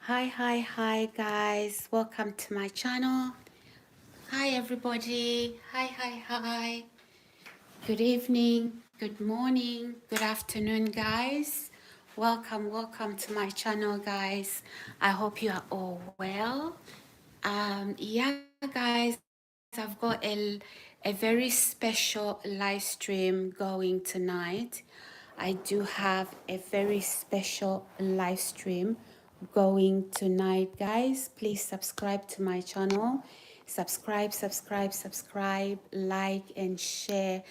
Hi guys, welcome to my channel. Hi everybody. Hi. Good evening, good morning, good afternoon guys. Welcome to my channel guys. I hope you are all well. Yeah guys, I've got a very special live stream going tonight. I do have a very special live stream going tonight guys. Please subscribe to my channel. Subscribe, like and share.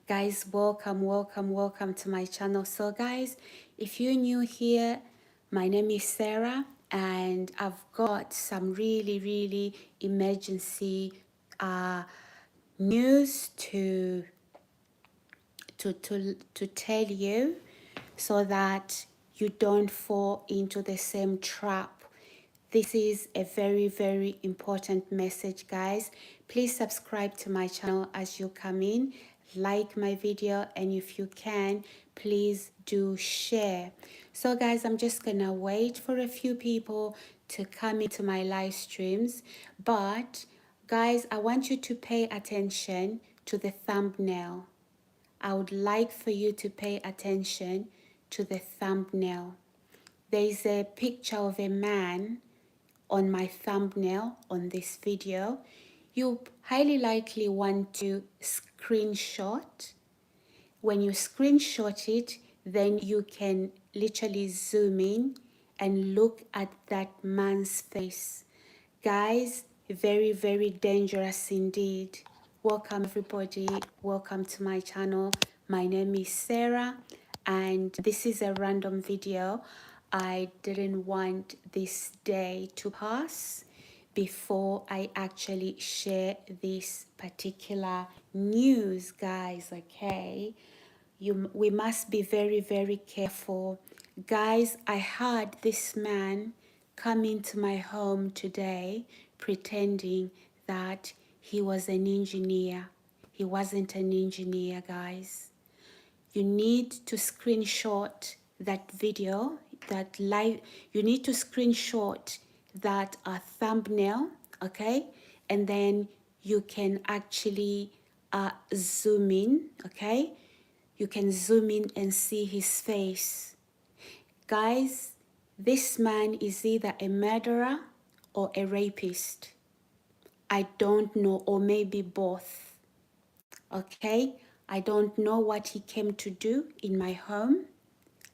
Guys, welcome to my channel. So guys, if you're new here, my name is Sarah and I've got some really emergency uh, news to tell you so that you don't fall into the same trap. This is a very important message guys. Please subscribe to my channel as you come in, like my video, and if you can, please do share. So guys, I'm just gonna wait for a few people to come into my live streams, but guys, I want you to pay attention to the thumbnail. I would like for you to pay attention to the thumbnail. There is a picture of a man on my thumbnail on this video. You highly likely want to screenshot. When you screenshot it, then you can literally zoom in and look at that man's face. Guys, very dangerous indeed. Welcome everybody, welcome to my channel. My name is Sarah and this is a random video. I didn't want this day to pass before I actually share this particular news, guys. Okay, we must be very careful. Guys, I heard this man come into my home today pretending that he was an engineer. He wasn't an engineer, guys. You need to screenshot that video, that live. You need to screenshot that thumbnail, okay? And then you can actually zoom in, okay? You can zoom in and see his face. Guys, this man is either a murderer or a rapist. I don't know, or maybe both. Okay? I don't know what he came to do in my home.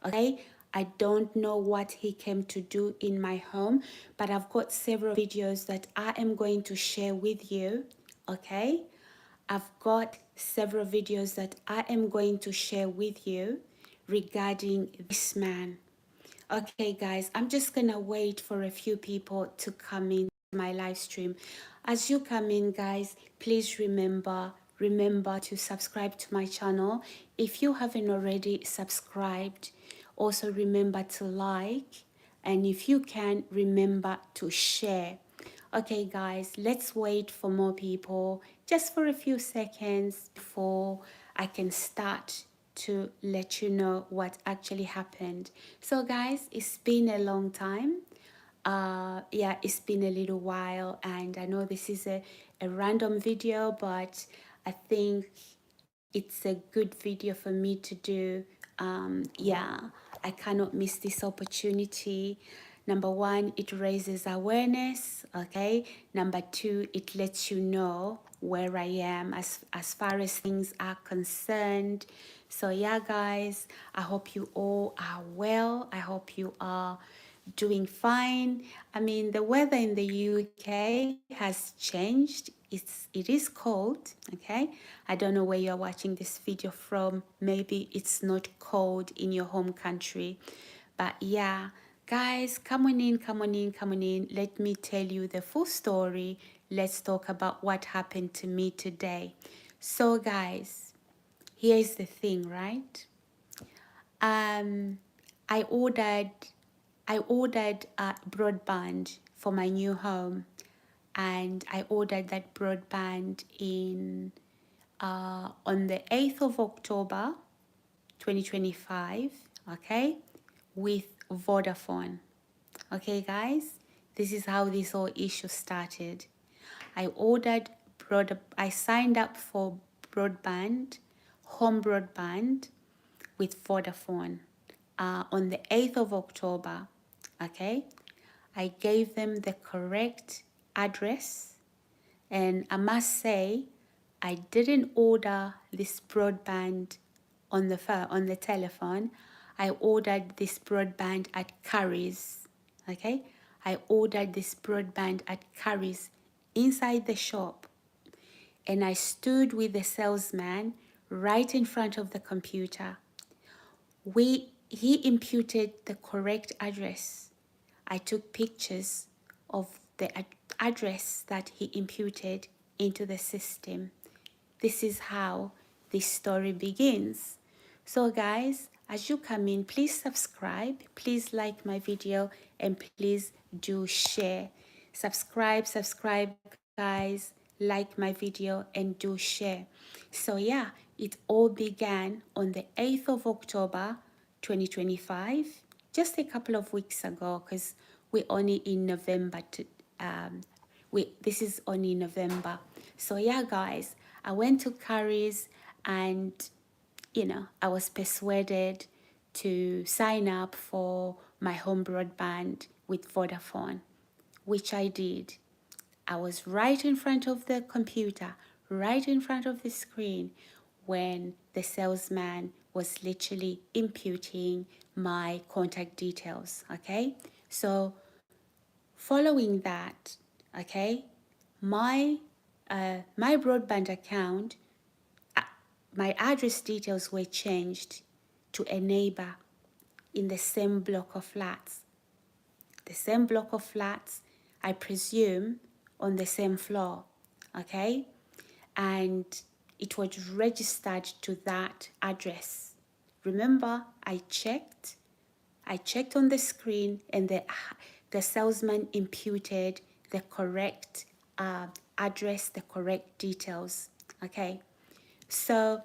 Okay? I don't know what he came to do in my home, but I've got several videos that I am going to share with you. Okay? I've got several videos that I am going to share with you regarding this man. Okay, guys, I'm just gonna wait for a few people to come in my live stream. As you come in, guys, please remember to subscribe to my channel. If you haven't already subscribed, also remember to like, and if you can, remember to share. Okay, guys, let's wait for more people just for a few seconds before I can start to let you know what actually happened. So guys, it's been a long time. Yeah, it's been a little while, and I know this is a random video, but I think it's a good video for me to do. Yeah, I cannot miss this opportunity. Number one, it raises awareness, okay? Number two, it lets you know where I am as far as things are concerned. So yeah, guys, I hope you all are well. I hope you are doing fine. I mean, the weather in the UK has changed. It is cold, okay? I don't know where you're watching this video from. Maybe it's not cold in your home country. But yeah, guys, come on in. Let me tell you the full story. Let's talk about what happened to me today. So guys, here's the thing, right? I ordered broadband for my new home, and I ordered that broadband in on the 8th of October 2025, okay, with Vodafone. Okay, guys, this is how this whole issue started. I signed up for broadband, home broadband with Vodafone on the 8th of October. Okay, I gave them the correct address, and I must say, I didn't order this broadband on the phone, on the telephone. I ordered this broadband at Curry's. Okay, I ordered this broadband at Curry's inside the shop, and I stood with the salesman right in front of the computer. He imputed the correct address. I took pictures of the address that he imputed into the system. This is how this story begins. So guys, as you come in, please subscribe, please like my video, and please do share. Subscribe guys, like my video, and do share. So yeah, it all began on the 8th of October 2025, just a couple of weeks ago, because we're only in November this is only November. So yeah, guys, I went to Curry's, and I was persuaded to sign up for my home broadband with Vodafone, which I did. I was right in front of the computer, right in front of the screen, when the salesman was literally imputing my contact details. Okay, so following that, okay, my my broadband account, my address details were changed to a neighbor in the same block of flats. The same block of flats, I presume, on the same floor, okay? And it was registered to that address. Remember, I checked on the screen, and the salesman imputed the correct address, the correct details, okay? So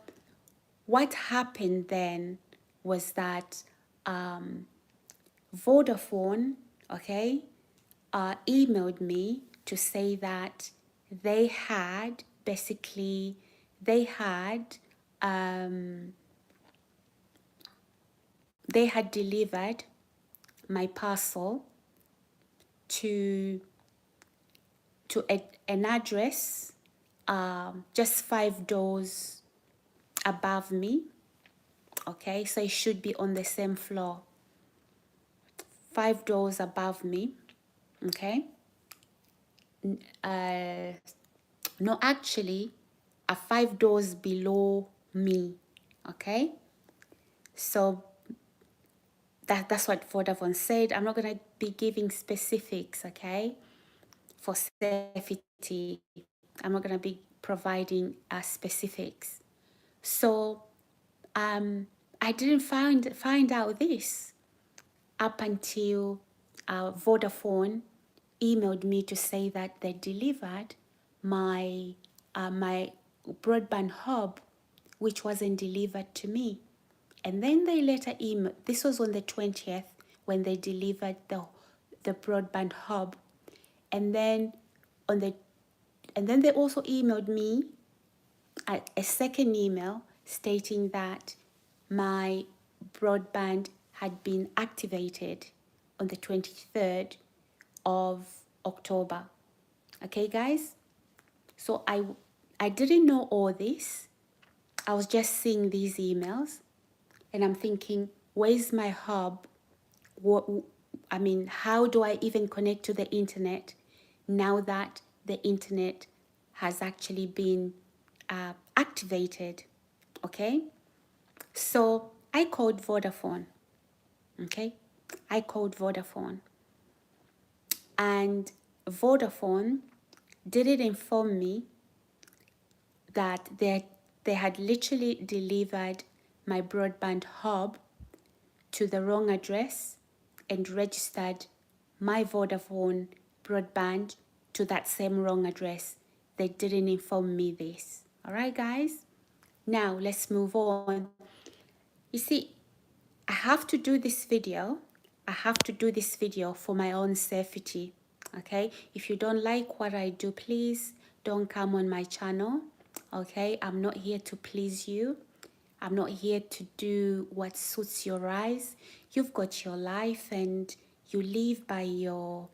what happened then was that Vodafone, okay, emailed me to say that they had basically, um, they had delivered my parcel to an address just 5 doors above me. Okay, so it should be on the same floor, 5 doors above me. Okay, no, actually, 5 doors below me. Okay, so that's what Vodafone said. I'm not gonna be giving specifics. Okay, for safety, I'm not gonna be providing specifics. So I didn't find out this up until Vodafone emailed me to say that they delivered my my broadband hub, which wasn't delivered to me. And then they later emailed, this was on the 20th, when they delivered the broadband hub. And then they also emailed me a second email stating that my broadband had been activated on the 23rd of October. Okay, guys? So I didn't know all this. I was just seeing these emails, and I'm thinking, where's my hub? How do I even connect to the internet now that the internet has actually been activated? Okay, so I called Vodafone. Okay, I called Vodafone, and Vodafone didn't inform me that they had literally delivered my broadband hub to the wrong address and registered my Vodafone broadband to that same wrong address. They didn't inform me this. All right, guys? Now, let's move on. You see, I have to do this video I have to do this video for my own safety. Okay, if you don't like what I do, please don't come on my channel. Okay, I'm not here to please you. I'm not here to do what suits your eyes. You've got your life and you live by your,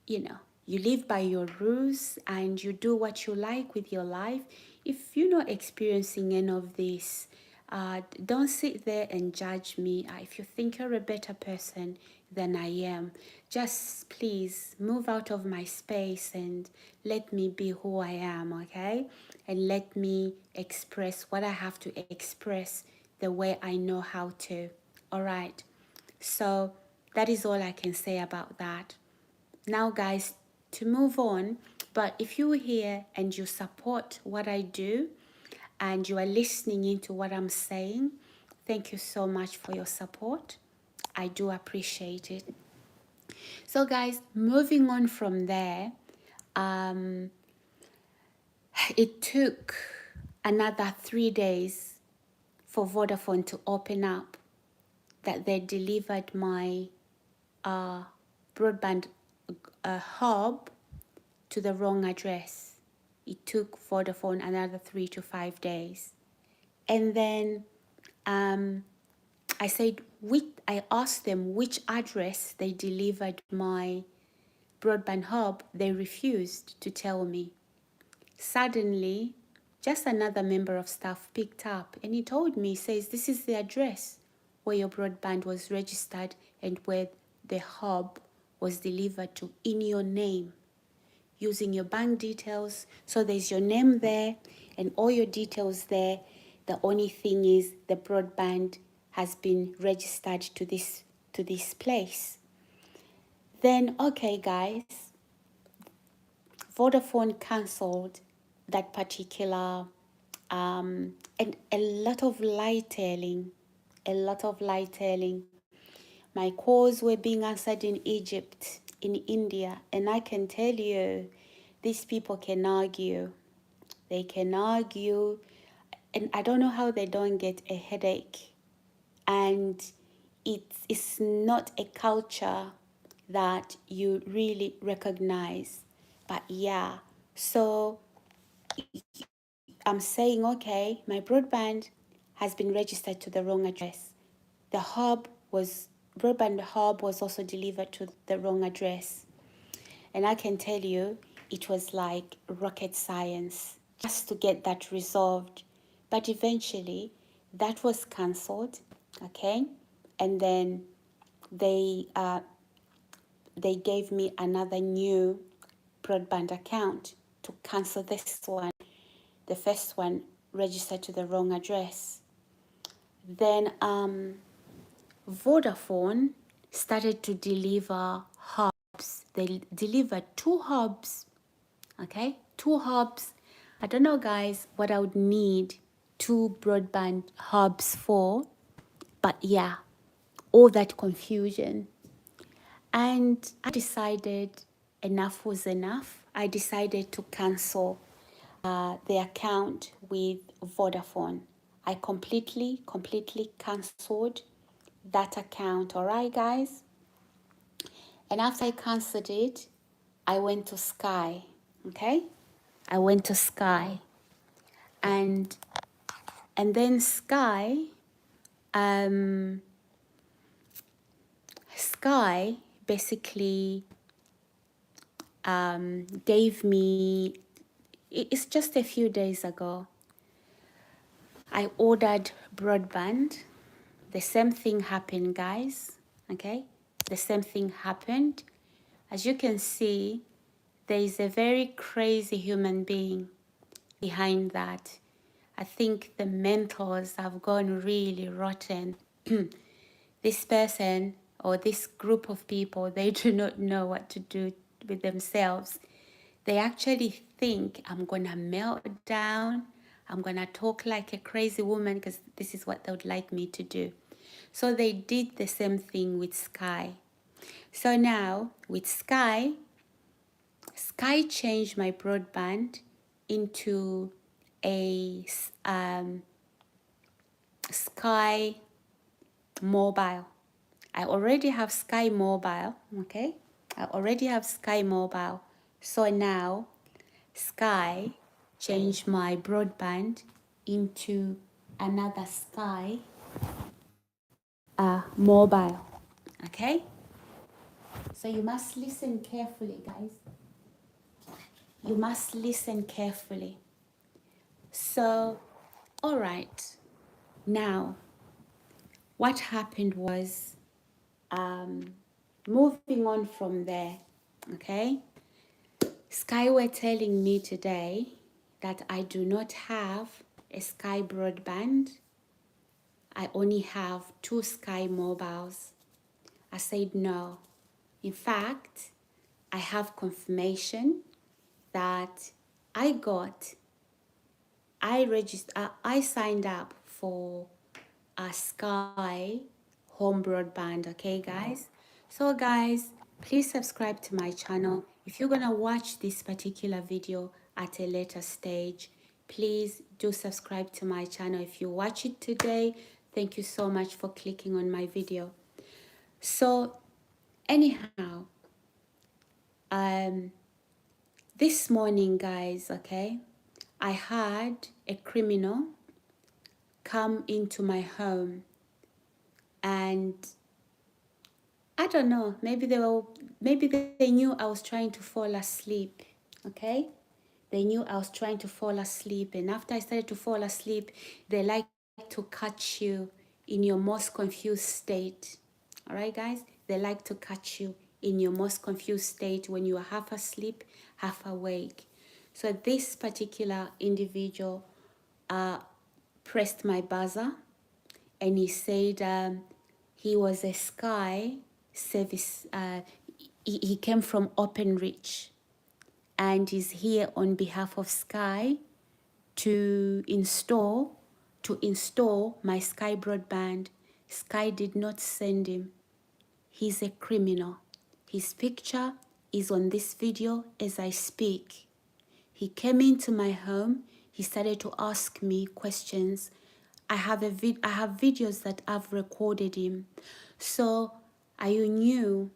you know, you live by your rules and you do what you like with your life. If you're not experiencing any of this, don't sit there and judge me. If you think you're a better person than I am, just please move out of my space and let me be who I am, okay? And let me express what I have to express the way I know how to. All right. So that is all I can say about that. Now, guys, to move on, but if you're here and you support what I do and you are listening into what I'm saying, thank you so much for your support. I do appreciate it. So, guys, moving on from there, it took another 3 days for Vodafone to open up that they delivered my broadband hub to the wrong address. It took Vodafone another 3 to 5 days. And then I asked them which address they delivered my broadband hub. They refused to tell me. Suddenly, just another member of staff picked up and he told me, says, this is the address where your broadband was registered and where the hub was delivered to in your name, using your bank details. So there's your name there and all your details there. The only thing is the broadband has been registered to this place. Then, okay, guys, Vodafone cancelled that particular and a lot of light-tailing, My calls were being answered in Egypt, in India, and I can tell you, these people can argue. They can argue, and I don't know how they don't get a headache. And it's not a culture that you really recognize. But yeah, so I'm saying, okay, my broadband has been registered to the wrong address. The broadband hub was also delivered to the wrong address. And I can tell you, it was like rocket science just to get that resolved. But eventually, that was cancelled, okay? And then they gave me another new broadband account to cancel this one. The first one registered to the wrong address. Then Vodafone started to deliver hubs. They delivered 2 hubs, okay? 2 hubs. I don't know, guys, what I would need 2 broadband hubs for, but yeah, all that confusion. And I decided enough was enough. I decided to cancel the account with Vodafone. I completely cancelled that account. All right, guys. And after I cancelled it, I went to Sky. Okay, I went to Sky, and then Sky basically gave me. It's just a few days ago. I ordered broadband. The same thing happened, guys. Okay, the same thing happened. As you can see, there is a very crazy human being behind that. I think the mentors have gone really rotten. This person or this group of people, they do not know what to do with themselves. They actually think I'm going to melt down. I'm going to talk like a crazy woman because this is what they would like me to do. So they did the same thing with Sky. So now with Sky changed my broadband into a Sky Mobile. I already have Sky Mobile, okay? I already have Sky Mobile. So now Sky changed my broadband into another Sky mobile, okay? So you must listen carefully, guys. You must listen carefully. So, all right. Now, what happened was, moving on from there, okay? Sky were telling me today that I do not have a Sky broadband. I only have 2 Sky mobiles. I said no. In fact, I have confirmation that I got, I signed up for a Sky home broadband, okay guys? So guys, please subscribe to my channel. If you're gonna watch this particular video at a later stage, please do subscribe to my channel. If you watch it today, thank you so much for clicking on my video. So anyhow, this morning guys, okay, I had a criminal come into my home, and I don't know, maybe they knew I was trying to fall asleep, okay? They knew I was trying to fall asleep, and after I started to fall asleep, they like to catch you in your most confused state. All right, guys? They like to catch you in your most confused state when you are half asleep, half awake. So this particular individual pressed my buzzer, and he said he was a Sky service. He came from Openreach, and is here on behalf of Sky to install my Sky broadband. Sky did not send him. He's a criminal. His picture is on this video as I speak. He came into my home. He started to ask me questions. I have videos that I've recorded him. So, are you new?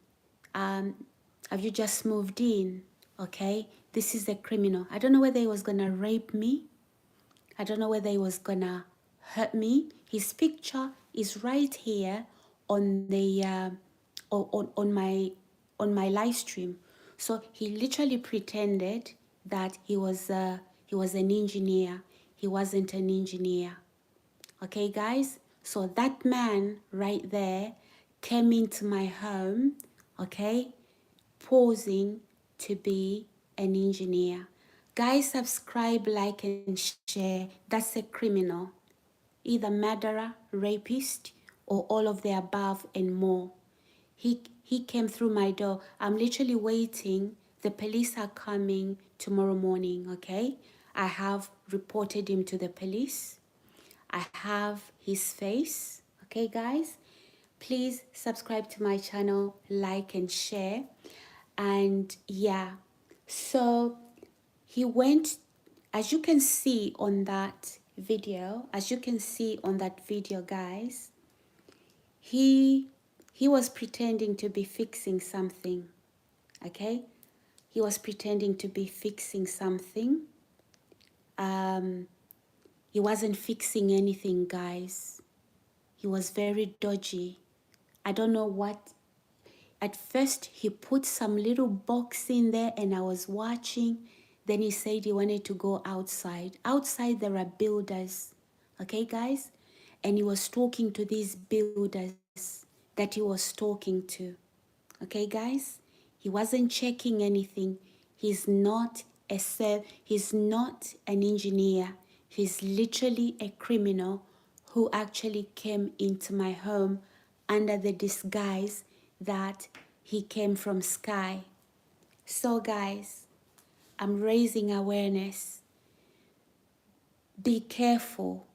Have you just moved in? Okay, this is a criminal. I don't know whether he was gonna rape me. I don't know whether he was gonna hurt me. His picture is right here on the on my live stream. So he literally pretended that he was an engineer. He wasn't an engineer. Okay, guys? So that man right there came into my home, okay, posing to be an engineer. Guys, subscribe, like, and share. That's a criminal, either murderer, rapist, or all of the above and more. He came through my door. I'm literally waiting. The police are coming tomorrow morning, okay? I have reported him to the police. I have his face, okay guys? Please subscribe to my channel, like and share. And yeah, so he went, as you can see on that video, guys, he was pretending to be fixing something, okay? He was pretending to be fixing something. He wasn't fixing anything, guys. He was very dodgy. I don't know what. At first, he put some little box in there and I was watching. Then he said he wanted to go outside. Outside, there are builders. Okay, guys? And he was talking to these builders that he was talking to. Okay, guys? He wasn't checking anything. He's not an engineer. He's literally a criminal who actually came into my home under the disguise that he came from Sky. So guys, I'm raising awareness. Be careful.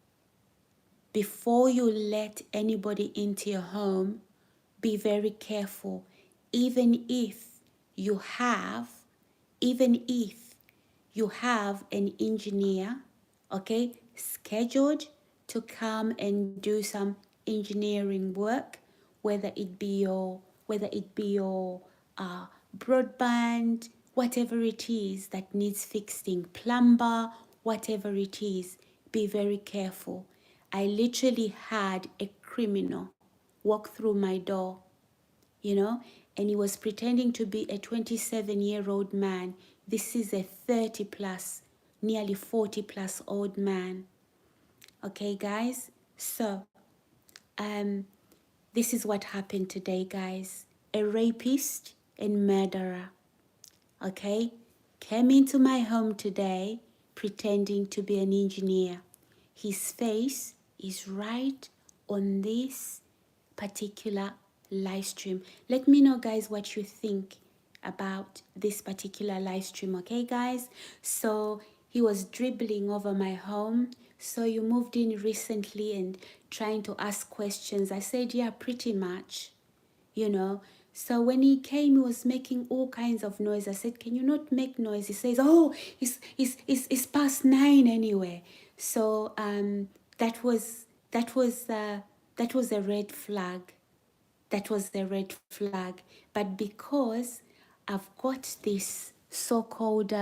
Before you let anybody into your home, be very careful. Even if you have an engineer, okay, scheduled to come and do some engineering work, whether it be your broadband, whatever it is that needs fixing, plumber, whatever it is, be very careful. I literally had a criminal walk through my door, you know, and he was pretending to be a 27-year-old man. This is a 30 plus, nearly 40 plus old man. Okay, guys? So, um, this is what happened today, guys. A rapist and murderer, okay, came into my home today pretending to be an engineer. His face is right on this particular live stream. Let me know, guys, what you think about this particular live stream, okay, guys? So he was dribbling over my home. So you moved in recently and trying to ask questions. I said, yeah, pretty much, you know. So when he came, he was making all kinds of noise. I said, can you not make noise? He says, oh, it's past 9 anyway. So that was that was that was a red flag. That was the red flag. But because I've got this so-called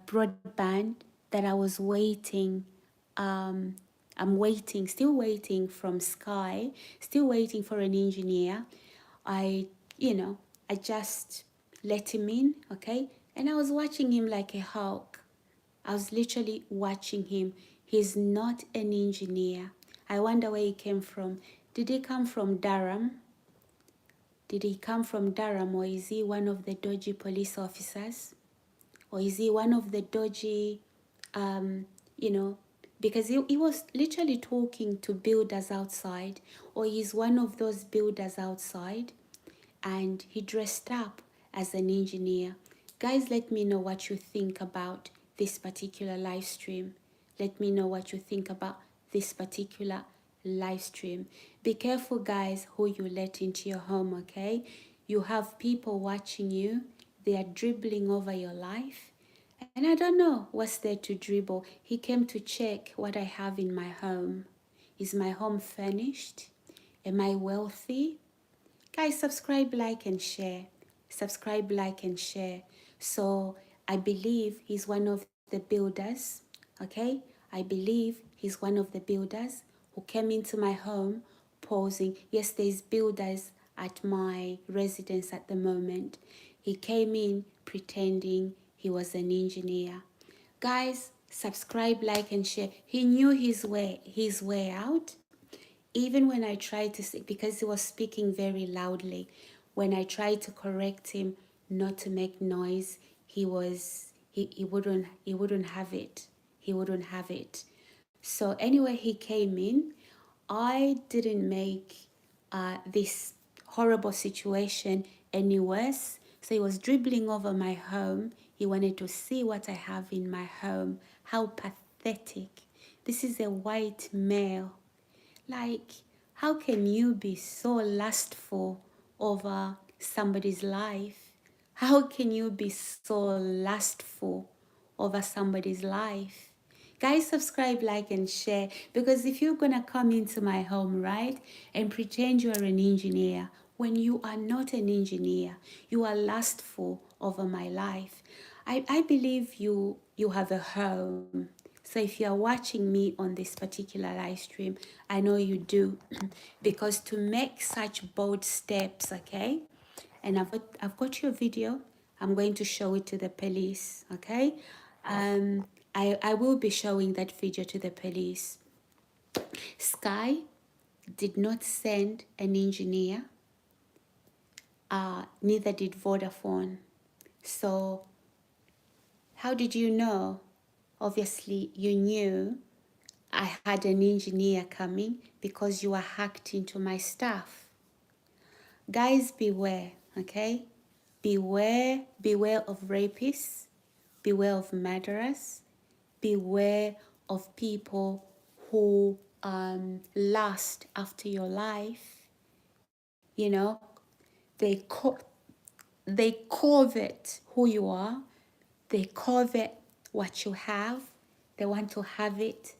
broadband that I was waiting, I'm waiting, still waiting from Sky, still waiting for an engineer. I, you know, I just let him in, okay? And I was watching him like a hawk. I was literally watching him. He's not an engineer. I wonder where he came from. Did he come from Durham? Did he come from Durham, or is he one of the dodgy police officers? Or is he one of the dodgy, you know, because he was literally talking to builders outside, or he's one of those builders outside and he dressed up as an engineer. Guys, let me know what you think about this particular live stream. Let me know what you think about this particular live stream. Be careful, guys, who you let into your home, okay? You have people watching you. They are dribbling over your life. And I don't know what's there to dribble. He came to check what I have in my home. Is my home furnished? Am I wealthy? Guys, subscribe, like, and share. Subscribe, like, and share. So I believe he's one of the builders, okay? I believe he's one of the builders who came into my home posing. Yes, there's builders at my residence at the moment. He came in pretending he was an engineer. Guys, subscribe, like, and share. He knew his way out. Even when I tried to say, because he was speaking very loudly, when I tried to correct him not to make noise, he wouldn't have it. He wouldn't have it. So anyway, he came in. I didn't make this horrible situation any worse. So he was dribbling over my home. He wanted to see what I have in my home. How pathetic. This is a white male. Like, how can you be so lustful over somebody's life? How can you be so lustful over somebody's life? Guys, subscribe, like, and share, because if you're gonna come into my home, right, and pretend you're an engineer when you are not an engineer, you are lustful over my life. I believe you have a home. So if you are watching me on this particular live stream, I know you do, because to make such bold steps, okay, and I've got your video. I'm going to show it to the police, okay? I will be showing that video to the police. Sky did not send an engineer, neither did Vodafone. So how did you know? Obviously, you knew I had an engineer coming because you were hacked into my stuff. Guys, beware, okay? Beware of rapists, beware of murderers, beware of people who lust after your life. You know, they covet who you are, they covet what you have, they want to have it.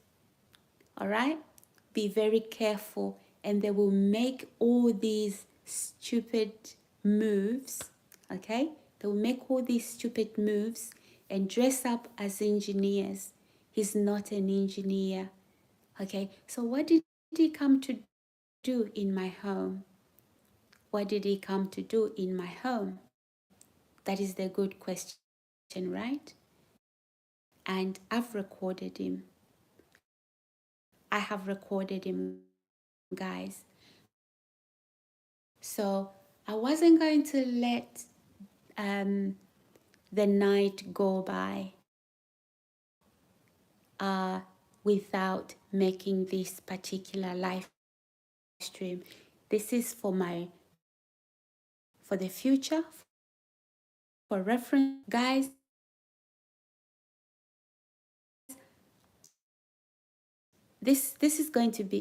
All right? Be very careful and they will make all these stupid moves, okay? They will make all these stupid moves and dress up as engineers. He's not an engineer, okay? So what did he come to do in my home? What did he come to do in my home? That is the good question, right? And I've recorded him. I have recorded him, guys. So I wasn't going to let the night go by without making this particular live stream. This is for the future, for reference, guys. This is going to be